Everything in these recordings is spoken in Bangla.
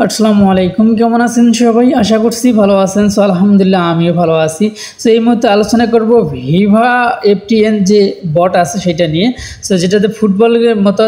আসসালামু আলাইকুম, কেমন আছেন সবাই? আশা করছি ভালো আছেন। সো আলহামদুলিল্লাহ আমিও ভালো আছি। সো এই মুহূর্তে আলোচনা করব ভিভা এফটিএন যে বট আছে সেটা নিয়ে। সো যেটাতে ফুটবলের মতো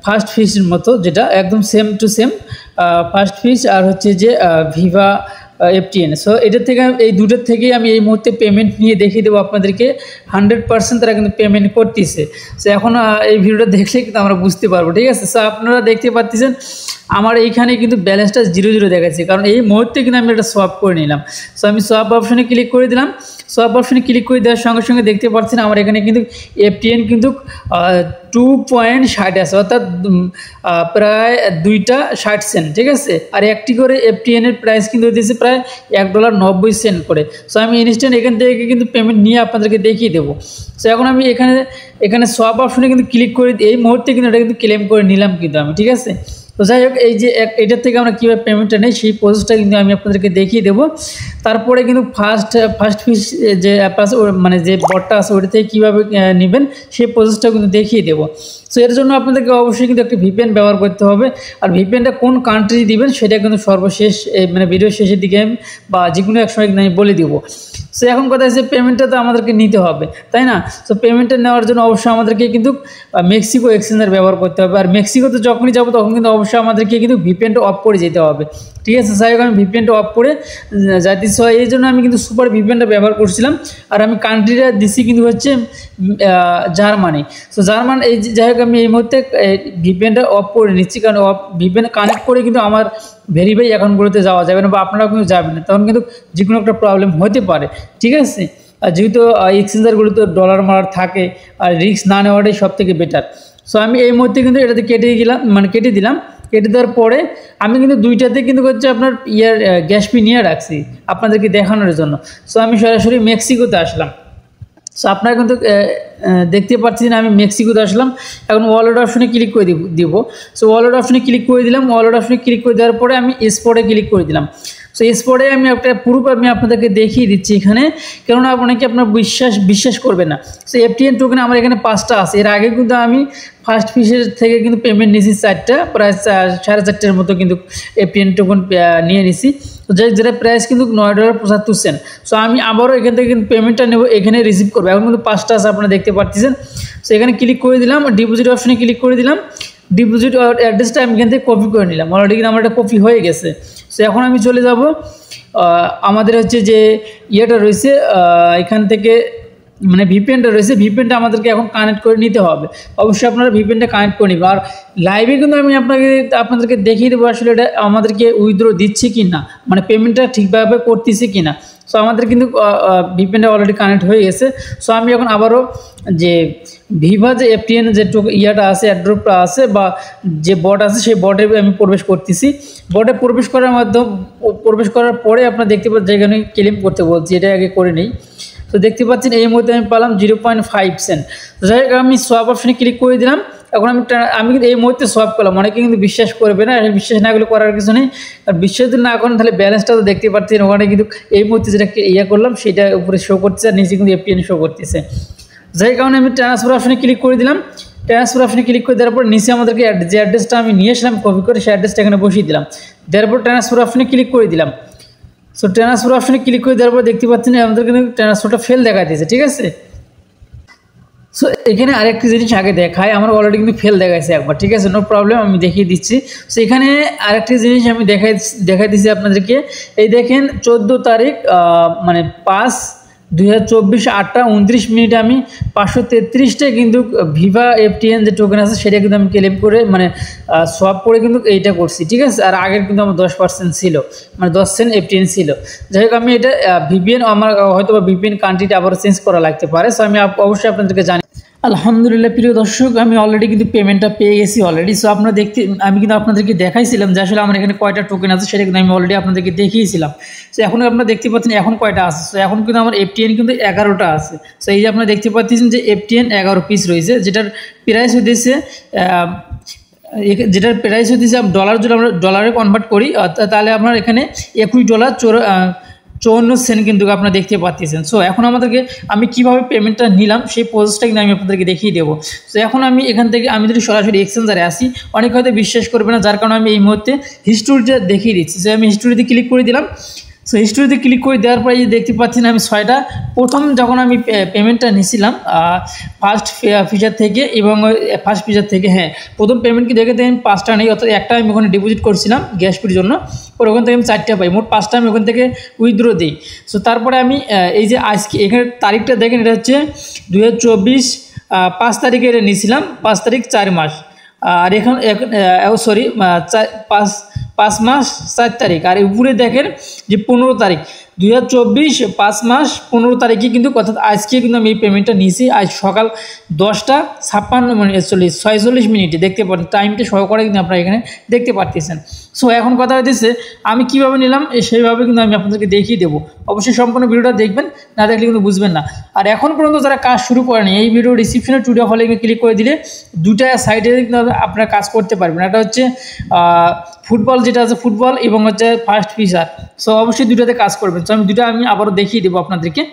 ফার্স্ট ফিশের মতো, যেটা একদম same to same first fish আর হচ্ছে যে ভিভা এফটিএন। সো এটার থেকে এই দুটোর থেকেই আমি এই মুহূর্তে পেমেন্ট নিয়ে দেখিয়ে দেবো আপনাদেরকে। 100% তারা কিন্তু পেমেন্ট করতেছে। সো এখন এই ভিডিওটা দেখলে কিন্তু আমরা বুঝতে পারবো, ঠিক আছে? সো আপনারা দেখতে পাচ্ছেন আমার এইখানে কিন্তু ব্যালেন্সটা 0 দেখাচ্ছে, কারণ এই মুহূর্তে কিন্তু আমি এটা সোয়াপ করে নিলাম। সো আমি সোয়াপ অপশনে ক্লিক করে দিলাম। সোয়াপ অপশনে ক্লিক করে দেওয়ার সঙ্গে সঙ্গে দেখতে পাচ্ছেন আমার এখানে কিন্তু এফটিএন কিন্তু 2.60 আছে, অর্থাৎ প্রায় 2.60 ঠিক আছে। আর একটি করে এফটিএনের প্রাইস কিন্তু হতেছে প্রায় $1.90 করে। সো আমি ইনস্ট্যান্ট এখান থেকে কিন্তু পেমেন্ট নিয়ে আপনাদেরকে দেখিয়ে দেবো। সো এখন আমি এখানে সোয়াপ অপশনে কিন্তু ক্লিক করে এই মুহূর্তে কিন্তু এটা কিন্তু ক্লেম করে নিলাম কিন্তু আমি, ঠিক আছে। তো যাই হোক, এই যে এটার থেকে আমরা কীভাবে পেমেন্টটা নেই সেই প্রসেসটা কিন্তু আমি আপনাদেরকে দেখিয়ে দেবো। তারপরে কিন্তু ফার্স্ট ফিশ যে অ্যাপ আছে, মানে যে বটটা আছে ওটা থেকে কীভাবে নেবেন সেই প্রসেসটা কিন্তু দেখিয়ে দেবো। সো এর জন্য আপনাদেরকে অবশ্যই কিন্তু একটা ভিপিএন ব্যবহার করতে হবে। আর ভিপিএনটা কোন কান্ট্রি দিবেন সেটা কিন্তু সর্বশেষ মানে ভিডিও শেষের দিকে বা যে কোনো এক সময় আমি বলে দিব। সো এখন কথা হচ্ছে পেমেন্টটা তো আমাদেরকে নিতে হবে, তাই না? সো পেমেন্টটা নেওয়ার জন্য অবশ্যই আমাদেরকে কিন্তু মেক্সিকো এক্সচেঞ্জার ব্যবহার করতে হবে। আর মেক্সিকোতে যখনই যাবো তখন কিন্তু অবশ্যই আমাদেরকে কিন্তু ভিপিএনটা অফ করে যেতে হবে, ঠিক আছে? যাই হোক, আমি ভিপিএনটা অফ করে যাইতেছি। এই জন্য আমি কিন্তু সুপার ভিপিএনটা ব্যবহার করছিলাম। আর আমি কান্ট্রিটা দিছি কিন্তু হচ্ছে জার্মানি। সো জার্মান এই যাই হোক, আমি এই মুহূর্তে ভিপিএনটা অফ করে নিচ্ছি, কারণ ভিপিএন কানেক্ট করে কিন্তু আমার ভেরিফাই অ্যাকাউন্টগুলোতে যাওয়া যাবে না, বা আপনারাও কিন্তু যাবেন না, তখন কিন্তু যে কোনো একটা প্রবলেম হতে পারে, ঠিক আছে? আর যেহেতু এক্সচেঞ্জারগুলোতে ডলার মারার থাকে, আর রিস্ক না নেওয়াটাই সব থেকে বেটার। সো আমি এই মুহূর্তে কিন্তু এটাতে কেটে দিলাম। কেটে দেওয়ার পরে আমি কিন্তু দুইটাতে কিন্তু হচ্ছে আপনার গ্যাস ফি নিয়ে রাখছি আপনাদেরকে দেখানোর জন্য। সো আমি সরাসরি মেক্সিকোতে আসলাম। সো আপনারা কিন্তু দেখতে পাচ্ছেন আমি মেক্সিকোতে আসলাম। এখন ওয়ালেট অপশনে ক্লিক করে দিব। সো ওয়ালেট অপশনে ক্লিক করে দিলাম। ওয়ালেট অপশনে ক্লিক করে দেওয়ার পরে আমি স্পটে ক্লিক করে দিলাম। সো স্পটে আমি একটা প্রুফ আমি আপনাদেরকে দেখিয়ে দিচ্ছি এখানে, কেননা অনেকে আপনার বিশ্বাস করবে না। সো এফটিএন টোকেন আমার এখানে 5টা আছে। এর আগে কিন্তু আমি ফার্স্ট ফিশের থেকে কিন্তু পেমেন্ট নিয়েছি 4টা, প্রায় 4.5 মতো কিন্তু এফটিএন টোকেন নিয়ে নিছি। তো যেটা প্রাইস কিন্তু $9.75। সো আমি আবারও এখান থেকে কিন্তু পেমেন্টটা নেব, এখানে রিসিভ করবো। এখন কিন্তু 5টা আছে, আপনারা দেখতে পাচ্ছেন। সো এখানে ক্লিক করে দিলাম, ডিপোজিট অপশনে ক্লিক করে দিলাম। ডিপোজিট অ্যাড্রেসটা আমি এখান থেকে কপি করে নিলাম, অলরেডি কিন্তু আমার একটা কপি হয়ে গেছে। সো এখন আমি চলে যাব আমাদের হচ্ছে যে ইয়েটা রয়েছে এখান থেকে, মানে ভিপিএনটা রয়েছে, ভিপিএনটা আমাদেরকে এখন কানেক্ট করে নিতে হবে। অবশ্যই আপনারা ভিপিএনটা কানেক্ট করে নেবেন। আর লাইভে কিন্তু আমি আপনাদেরকে দেখিয়ে দেবো আসলে এটা আমাদেরকে উইথড্র দিচ্ছে কি না, মানে পেমেন্টটা ঠিকভাবে করতেছে কি না। সো আমাদের কিন্তু ভিপিএনটা অলরেডি কানেক্ট হয়ে গেছে। সো আমি এখন আবারও যে ভিভা যে এফটিএন যে ইয়াটা আছে, অ্যাড্রপটা আছে বা যে বট আছে সেই বটে আমি প্রবেশ করতেছি। বটে প্রবেশ করার পরে আপনারা দেখতে পাচ্ছেন যেখানে ক্লেম করতে বলছি, এটা আগে করে নেই। তো দেখতে পাচ্ছেন এই মুহূর্তে আমি পেলাম 0.5 সেন্ট। তো যাই হোক, আমি সোয়াপ অপশনে ক্লিক করে দিলাম। এখন আমি কিন্তু এই মুহূর্তে সোয়াপ করলাম। অনেকে কিন্তু বিশ্বাস করবে না, বিশ্বাস না করলে করার কিছু নেই। আর বিশ্বাস যদি না করেন তাহলে ব্যালেন্সটা তো দেখতে পাচ্ছেন ওখানে কিন্তু এই মুহূর্তে যেটা করলাম সেটা উপরে শো করছে, আর নিচে কিন্তু এফটিএন শো করতেছে। যাই কারণে আমি ট্রান্সফার অপশনে ক্লিক করে দিলাম। ট্রান্সফার অপশনে ক্লিক করে দেওয়ার পর নিচে আমাদেরকে যে অ্যাড্রেসটা আমি নিয়ে এসলাম কপি করে, সেই অ্যাড্রেসটা এখানে বসিয়ে দিলাম। দেওয়ার পর ট্রান্সফার অপশনে ক্লিক করে দিলাম। সো ট্রান্সফার অপশনে ক্লিক করে দেওয়ার পর দেখতে পাচ্ছেন আমাদের কিন্তু ট্রান্সফারটা ফেল দেখা দিয়েছে, ঠিক আছে। সো এখানে আরেকটি জিনিস আগে দেখায়, আমার অলরেডি কিন্তু ফেল দেখাইছে একবার, ঠিক আছে, নো প্রবলেম, আমি দেখিয়ে দিচ্ছি। সো এখানে আরেকটি জিনিস আমি দেখাই দিচ্ছি আপনাদেরকে। এই দেখেন 14 তারিখ মানে 5/2024 8:29 আমি 533টা কিন্তু ভিভা এফটিএন যে টোকেন আছে সেটা কিন্তু আমি ক্লেম করে মানে সোয়াপ করে কিন্তু এইটা করছি, ঠিক আছে। আর আগের কিন্তু আমার 10% ছিল, মানে 10 সেন্ট এফটিএন ছিল। যাই হোক, আমি এটা ভিপিএন আমার হয়তো বা ভিপিএন কান্ট্রিটা আবার চেঞ্জ করা লাগতে পারে। সো আমি অবশ্যই আপনাদেরকে জানি। আলহামদুলিল্লাহ প্রিয় দর্শক, আমি অলরেডি কিন্তু পেমেন্টটা পেয়ে গেছি অলরেডি। সো আপনারা আমি কিন্তু আপনাদেরকে দেখাইছিলাম যে আসলে আমার এখানে কয়টা টোকেন আছে, সেটা কিন্তু আমি অলরেডি আপনাদেরকে দেখিয়েছিলাম। সো এখন আপনারা দেখতে পাচ্ছেন এখন কয়টা আছে। সো এখন কিন্তু আমার এফটিএন কিন্তু 11টা আছে। সো এই যে আপনারা দেখতে পাচ্ছেন যে এফটিএন 11 পিস রয়েছে, যেটার প্রাইস হতেছে ডলার। যদি আমরা ডলারে কনভার্ট করি তাহলে আপনার এখানে $20 54 সেন্ট কিন্তু আপনারা দেখতে পাচ্ছেন। সো এখন আমাদেরকে আমি কিভাবে পেমেন্টটা নিলাম সেই প্রসেসটা কিন্তু আমি আপনাদেরকে দেখিয়ে দেবো। সো এখন আমি এখান থেকে আমি যদি সরাসরি এক্সচেঞ্জারে আসি, অনেক হয়তো বিশ্বাস করবে না, যার কারণে আমি এই মুহূর্তে হিস্টোরিটা দেখিয়ে দিচ্ছি। সো আমি হিস্টোরিতে ক্লিক করে দিলাম। সো হিস্টোরিতে ক্লিক করে দেওয়ার পরে দেখতে পাচ্ছেন আমি 6টা প্রথম যখন আমি পেমেন্টটা নিয়েছিলাম ফার্স্ট ফিচার থেকে এবং ফার্স্ট ফিচার থেকে, হ্যাঁ প্রথম পেমেন্টকে দেখে দেখেন 5টা নেই, অর্থাৎ একটা আমি ওখানে ডিপোজিট করছিলাম গ্যাস ফির জন্য, পরে ওখান থেকে আমি 4টা পাই, মোট 5টা আমি ওখান থেকে উইথড্র দিই। সো তারপরে আমি এই যে আজকে এখানে তারিখটা দেখেন, এটা হচ্ছে 2024 5 তারিখে এটা নিয়েছিলাম, 5 তারিখ 4 মাস, আর এখন সরি 5 মাস 4 তারিখ, আর উপরে দেখেন যে 15 তারিখ 2024 5 মাস 15 তারিখে কিন্তু, অর্থাৎ আজকে কিন্তু আমি এই পেমেন্টটা নিয়েছি, আজ সকাল 10টা 56 46 মিনিটে দেখতে পাচ্ছেন, টাইমটা সহকারে কিন্তু আপনারা এখানে দেখতে পাচ্ছেন। সো এখন কথা হচ্ছে আমি কীভাবে নিলাম সেইভাবে কিন্তু আমি আপনাদেরকে দেখিয়ে দেবো। অবশ্যই সম্পূর্ণ ভিডিওটা দেখবেন, না দেখলে কিন্তু বুঝবেন না। আর এখন পর্যন্ত যারা কাজ শুরু করেনি, এই ভিডিও ডিসক্রিপশনে টুডে হলে ক্লিক করে দিলে দুটা সাইডে কিন্তু আপনারা কাজ করতে পারবেন। একটা হচ্ছে ফুটবল, যেটা আছে ফুটবল, এবং হচ্ছে ফার্স্ট ফিচার। সো অবশ্যই দুটাতে কাজ করবেন। সো আমি দুটো আমি আবারও দেখিয়ে দেবো আপনাদেরকে।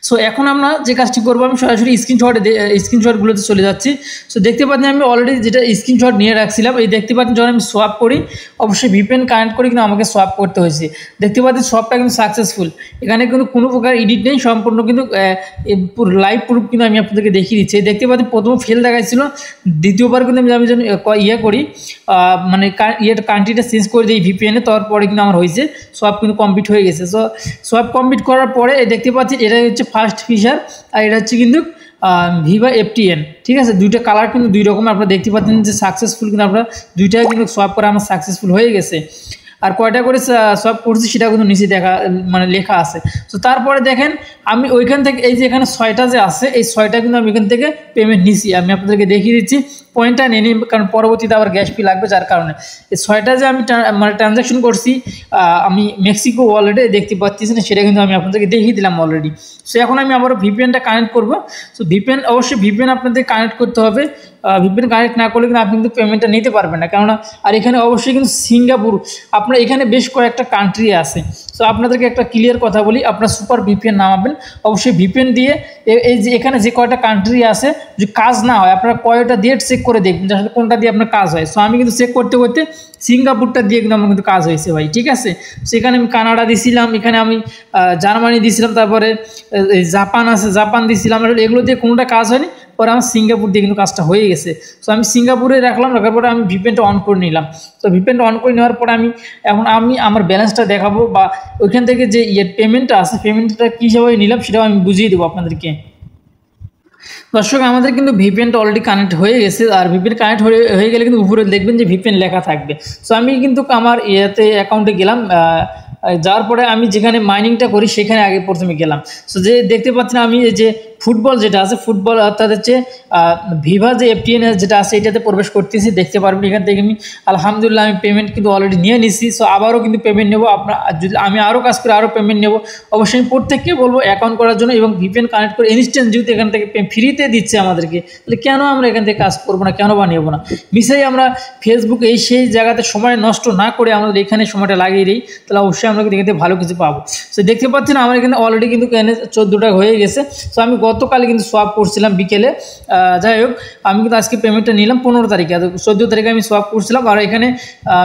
সো এখন আমরা যে কাজটি করবো, আমি সরাসরি স্ক্রিনশটগুলোতে চলে যাচ্ছি। সো দেখতে পাচ্ছেন আমি অলরেডি যেটা স্ক্রিনশট নিয়ে রাখছিলাম, এই দেখতে পাচ্ছেন যখন আমি সোয়াপ করি, অবশ্যই ভিপিএন কানেক্ট করে কিন্তু আমাকে সোয়াপ করতে হয়েছে। দেখতে পাচ্ছেন সোয়াপটা কিন্তু সাকসেসফুল, এখানে কিন্তু কোনো প্রকার এডিট নেই, সম্পূর্ণ কিন্তু লাইভ প্রুফ কিন্তু আমি আপনাদেরকে দেখিয়ে দিচ্ছি। দেখতে পাচ্ছেন প্রথম ফেল দেখাচ্ছিল, দ্বিতীয়বার কিন্তু আমি যেন করি মানে কান্ট্রিটা চেঞ্জ করে দিই ভিপিএনে, তারপরে কিন্তু আমার হয়েছে সোয়াপ কিন্তু কমপ্লিট হয়ে গেছে। সো সোয়াপ কমপ্লিট করার পরে দেখতে পাচ্ছি এটা হচ্ছে ফার্স্ট ফিচার, আর এটা হচ্ছে কিন্তু ভিভা এফটিএন, ঠিক আছে। দুইটা কালার কিন্তু দুই রকম আপনারা দেখতে পাচ্ছেন যে সাকসেসফুল, কিন্তু আপনারা দুইটাই কিন্তু সোয়াপ করা আমার সাকসেসফুল হয়ে গেছে। আর কয়টা করে সব করছি সেটা কিন্তু নিচে মানে লেখা আছে। তো তারপরে দেখেন আমি ওইখান থেকে এই যে এখানে 6টা যে আছে, এই 6টা কিন্তু আমি এখান থেকে পেমেন্ট নিছি। আমি আপনাদেরকে দেখিয়ে দিচ্ছি, পয়েন্টটা নিয়ে নিই, কারণ পরবর্তীতে আবার গ্যাস ফি লাগবে, যার কারণে এই 6টা যে আমি মানে ট্রানজ্যাকশন করছি আমি মেক্সিকো ওয়ালেটে দেখতে পাচ্ছি না, সেটা কিন্তু আমি আপনাদেরকে দেখিয়ে দিলাম অলরেডি। সো এখন আমি আবারও ভিপিএনটা কানেক্ট করবো। সো ভিপিএন অবশ্যই ভিপিএন আপনাদের কানেক্ট করতে হবে, ভিপিএন কানেক্ট না করলে কিন্তু আপনি কিন্তু পেমেন্টটা নিতে পারবেন না, কেননা আর এখানে অবশ্যই কিন্তু সিঙ্গাপুর, আপনার এখানে বেশ কয়েকটা কান্ট্রি আছে। সো আপনাদেরকে একটা ক্লিয়ার কথা বলি, আপনার সুপার ভিপিএন নামাবেন, অবশ্যই ভিপিএন দিয়ে এই যে এখানে যে কয়টা কান্ট্রি আছে যদি কাজ না হয়, আপনারা কয়টা দিয়ে চেক করে দেখবেন যে আসলে কোনটা দিয়ে আপনার কাজ হয়। সো আমি কিন্তু চেক করতে করতে সিঙ্গাপুরটা দিয়ে কিন্তু আমার কিন্তু কাজ হয়েছে ভাই, ঠিক আছে। সেখানে আমি কানাডা দিয়েছিলাম, এখানে আমি জার্মানি দিয়েছিলাম, তারপরে জাপান আছে, জাপান দিয়েছিলাম, এগুলো দিয়ে কোনোটা কাজ হয়নি, পরে আমার সিঙ্গাপুর দিয়ে কিন্তু কাজটা হয়ে গেছে। সো আমি সিঙ্গাপুরে রাখার পরে আমি ভিপিএনটা অন করে নিলাম। তো ভিপিএনটা অন করে নেওয়ার পরে এখন আমি আমার ব্যালেন্সটা দেখাবো, বা ওইখান থেকে যে পেমেন্টটা আছে পেমেন্টটা কী হিসাবে নিলাম সেটাও আমি বুঝিয়ে দেবো আপনাদেরকে। দর্শক আমাদের কিন্তু ভিপিএনটা অলরেডি কানেক্ট হয়ে গেছে, আর ভিপিএন কানেক্ট হয়ে গেলে কিন্তু উপরে দেখবেন যে ভিপিএন লেখা থাকবে। সো আমি কিন্তু আমার অ্যাকাউন্টে গেলাম, যাওয়ার পরে আমি যেখানে মাইনিংটা করি সেখানে আগে প্রথমে গেলাম। সো যে দেখতে পাচ্ছেন আমি এই যে ফুটবল যেটা আছে, ফুটবল অর্থাৎ হচ্ছে ভিভা যে এফটিএন যেটা আছে এটাতে প্রবেশ করতেছি, দেখতে পারবেন এখান থেকে আমি আলহামদুলিল্লাহ আমি পেমেন্ট কিন্তু অলরেডি নিয়ে নিচ্ছি। সো আবারও কিন্তু পেমেন্ট নেবো, আপনার যদি আমি আরও কাজ করে আরও পেমেন্ট নেবো। অবশ্যই আমি প্রত্যেককে বলবো অ্যাকাউন্ট করার জন্য, এবং ভিপিএন কানেক্ট করে ইনস্ট্যান্ট যেহেতু এখান থেকে ফ্রিতে দিচ্ছে আমাদেরকে, তাহলে কেন আমরা এখান থেকে কাজ করবো না, কেন বা নেবো না। মিশাই আমরা ফেসবুক সেই জায়গাতে সময় নষ্ট না করে আমাদের এখানে সময়টা লাগিয়ে দিই, তাহলে অবশ্যই আমরা কিন্তু এখান থেকে ভালো কিছু পাবো। সো দেখতে পাচ্ছেন আমার এখানে অলরেডি কিন্তু 14টা হয়ে গেছে। সো আমি গতকালে কিন্তু সোয়াপ করছিলাম বিকেলে, যাই হোক আমি কিন্তু আজকে পেমেন্টটা নিলাম 15 তারিখে, 14 তারিখে আমি সোয়াপ করছিলাম। আর এখানে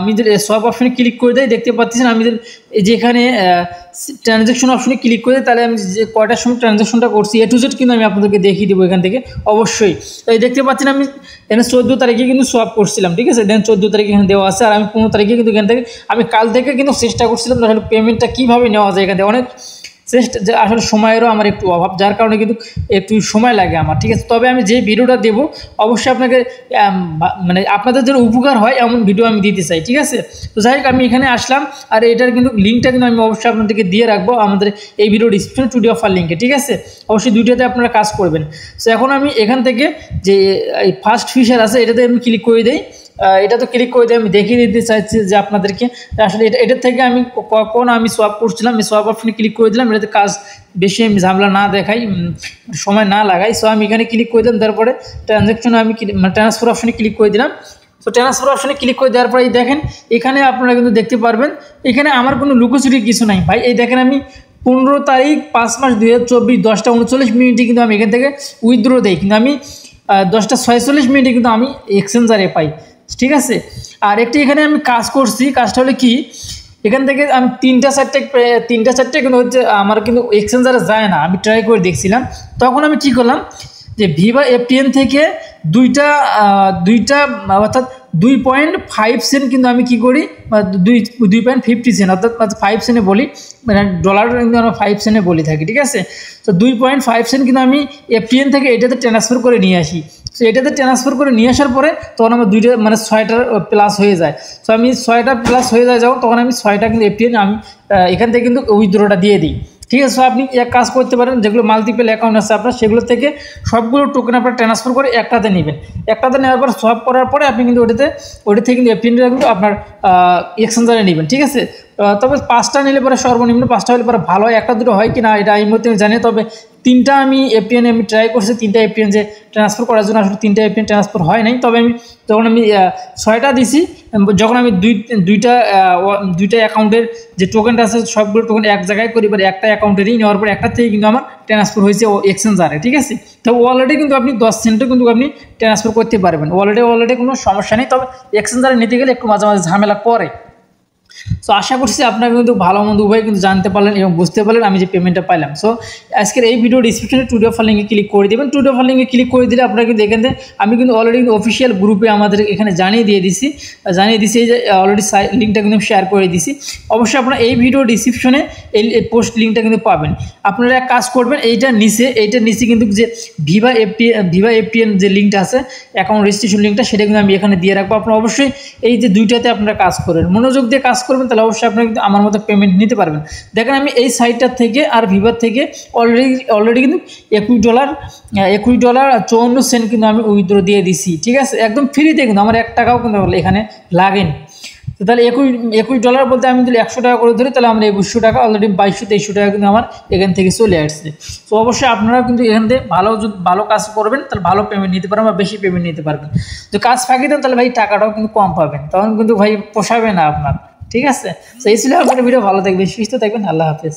আমি যদি সোয়াপ অপশনে ক্লিক করে দেয়, দেখতে পাচ্ছেন আমি যেখানে ট্রানজ্যাকশন অপশনে ক্লিক করে, তাহলে আমি যে কয়টার সময় ট্রানজ্যাকশনটা করছি A to Z কিন্তু আমি আপনাদেরকে দেখিয়ে দেবো এখান থেকে অবশ্যই। তো এই দেখতে পাচ্ছেন আমি এখানে 14 তারিখে কিন্তু সোয়াপ করছিলাম, ঠিক আছে। দেন 14 তারিখে এখানে দেওয়া আছে, আর আমি 15 তারিখে কিন্তু এখান থেকে আমি কাল থেকে কিন্তু চেষ্টা করছিলাম আসলে পেমেন্টটা কীভাবে নেওয়া যায় এখান থেকে। অনেক চেষ্টা, আসলে সময়েরও আমার একটু অভাব, যার কারণে কিন্তু একটু সময় লাগে আমার, ঠিক আছে। তবে আমি যে ভিডিওটা দেবো অবশ্যই আপনাকে মানে আপনাদের যেন উপকার হয় এমন ভিডিও আমি দিতে চাই, ঠিক আছে। তো যাই হোক আমি এখানে আসলাম, আর এটার কিন্তু লিঙ্কটা কিন্তু আমি অবশ্যই আপনাদেরকে দিয়ে রাখবো আমাদের এই ভিডিও ডিসক্রিপশনে টুডে অফার লিঙ্কে, ঠিক আছে। অবশ্যই দুইটাতে আপনারা কাজ করবেন। তো এখন আমি এখান থেকে যে এই ফার্স্ট ফিচার আছে এটাতে আমি ক্লিক করে দিই, এটা তো ক্লিক করে দিয়ে আমি দেখিয়ে দিতে চাইছি যে আপনাদেরকে আসলে এটার থেকে আমি কখন আমি সোয়াপ করছিলাম, এই সোয়াপ অপশনে ক্লিক করে দিলাম, এটাতে কাজ বেশি আমি ঝামেলা না দেখাই, সময় না লাগাই। সো আমি এখানে ক্লিক করে দিলাম, তারপরে ট্রানজ্যাকশনে আমি ট্রান্সফার অপশনে ক্লিক করে দিলাম। সো ট্রান্সফার অপশনে ক্লিক করে দেওয়ার পরে দেখেন এখানে আপনারা কিন্তু দেখতে পারবেন এখানে আমার কোনো লুকোচুরি কিছু নাই ভাই। এই দেখেন আমি 15 তারিখ 5 মাস 2024 10টা 39 মিনিটে কিন্তু আমি এখান থেকে উইথড্র দেই, কিন্তু আমি 10টা 46 মিনিটে কিন্তু আমি এক্সচেঞ্জারে পাই, ঠিক আছে। আর একটি এখানে আমি কাজ করছি, কাজটা হলো কি এখান থেকে আমি 3টা 4টে কিন্তু হচ্ছে আমার কিন্তু এক্সচেঞ্জারে যায় না, আমি ট্রাই করে দেখছিলাম। তখন আমি কী করলাম যে ভিভা এফটিএন থেকে দুইটা অর্থাৎ 2.5 সেন্ট কিন্তু আমি কী করি, 2.50 সেন্ট অর্থাৎ 5 সেন্টে বলি, মানে ডলার কিন্তু আমরা 5 সেন্টে বলি থাকি, ঠিক আছে। তো 2.5 সেন্ট কিন্তু আমি এফটিএন থেকে এটাতে ট্রান্সফার করে নিয়ে আসি। সো এটাতে ট্রান্সফার করে নিয়ে আসার পরে তখন আমার 6টার প্লাস হয়ে যায়। সো আমি 6টা প্লাস হয়ে যায় যখন, তখন আমি 6টা কিন্তু এফটিএন আমি এখান থেকে কিন্তু উইথড্রটা দিয়ে দিই, ঠিক আছে। সো আপনি এক কাজ করতে পারেন, যেগুলো মাল্টিপল অ্যাকাউন্ট আছে আপনার সেগুলো থেকে সবগুলো টোকেন আপনার ট্রান্সফার করে একটাতে নেবেন। একটাতে নেওয়ার পর সব করার পরে আপনি কিন্তু ওটা থেকে কিন্তু এফটিএনটা কিন্তু আপনার এক্সচেঞ্জারে নেবেন, ঠিক আছে। তবে 5টা নিলে পরে সর্বনিম্ন 5টা হলে পরে ভালো হয়, একটা দুটো হয় কি না এটা এই মুহূর্তে জানি। তবে 3টা আমি এফটিএন আমি ট্রাই করছি, 3টা এফটিএন যে ট্রান্সফার করার জন্য আসলে 3টা এফটিএন ট্রান্সফার হয় নাই। তবে তখন আমি 6টা দিছি, যখন আমি দুইটা অ্যাকাউন্টের যে টোকেনটা আছে সবগুলো টোকেন এক জায়গায় করি, এবার একটা অ্যাকাউন্টেরই নেওয়ার পর একটা থেকে কিন্তু আমার ট্রান্সফার হয়েছে এক্সচেঞ্জারে, ঠিক আছে। তো ওয়ালেটে কিন্তু আপনি 10 সেন্টও কিন্তু আপনি ট্রান্সফার করতে পারবেন, ওয়ালেটে কোনো সমস্যা নেই। তবে এক্সচেঞ্জারে নিতে গেলে একটু মাঝে মাঝে ঝামেলা করে। সো আশা করছি আপনারা কিন্তু ভালো মন্দ উভয় কিন্তু জানতে পারলেন এবং বুঝতে পারলেন আমি যে পেমেন্টটা পাইলাম। সো আজকের এই ভিডিও ডিসক্রিপশনে টুডে অফার লিঙ্কে ক্লিক করে দেবেন। টুডে অফার লিঙ্কে ক্লিক করে দিলে আপনারা কিন্তু এখানে আমি কিন্তু অলরেডি অফিসিয়াল গ্রুপে আমাদের এখানে জানিয়ে দিছি এই যে অলরেডি লিঙ্কটা কিন্তু শেয়ার করে দিছি। অবশ্যই আপনারা এই ভিডিও ডিসক্রিপশনে এই পোস্ট লিঙ্কটা কিন্তু পাবেন। আপনারা এক কাজ করবেন, এইটার নিচে কিন্তু যে ভিভা এফটিএন যে লিঙ্কটা আছে অ্যাকাউন্ট রেজিস্ট্রেশন লিঙ্কটা, সেটা কিন্তু আমি এখানে দিয়ে রাখবো। আপনারা অবশ্যই এই যে দুইটাতে আপনারা কাজ করেন, মনোযোগ দিয়ে কাজ করবেন, তাহলে অবশ্যই আপনারা কিন্তু আমার মতো পেমেন্ট নিতে পারবেন। দেখেন আমি এই সাইটটার থেকে আর ভিভার থেকে অলরেডি কিন্তু $21.54 কিন্তু আমি উইথড্র দিয়ে দিছি, ঠিক আছে। একদম ফ্রিতে কিন্তু আমার 1 টাকাও কিন্তু এখানে লাগেনি। তো তাহলে $21 বলতে আমি যদি 100 টাকা করে ধরি, তাহলে আমরা 2100 টাকা অলরেডি 2223 টাকা কিন্তু আমার এখান থেকে চলে আসছে। তো অবশ্যই আপনারা কিন্তু এখান থেকে ভালো কাজ করবেন, তাহলে ভালো পেমেন্ট নিতে পারবেন বা বেশি পেমেন্ট নিতে পারবেন। তো কাজ ফাঁকি দেন তাহলে ভাই টাকাটাও কিন্তু কম পাবেন, তখন কিন্তু ভাই পোষাবে না আপনার, ঠিক আছে। তো এই ছিল আপনার ভিডিও, ভালো থাকবেন, সুস্থ থাকবেন, আল্লাহ হাফেজ।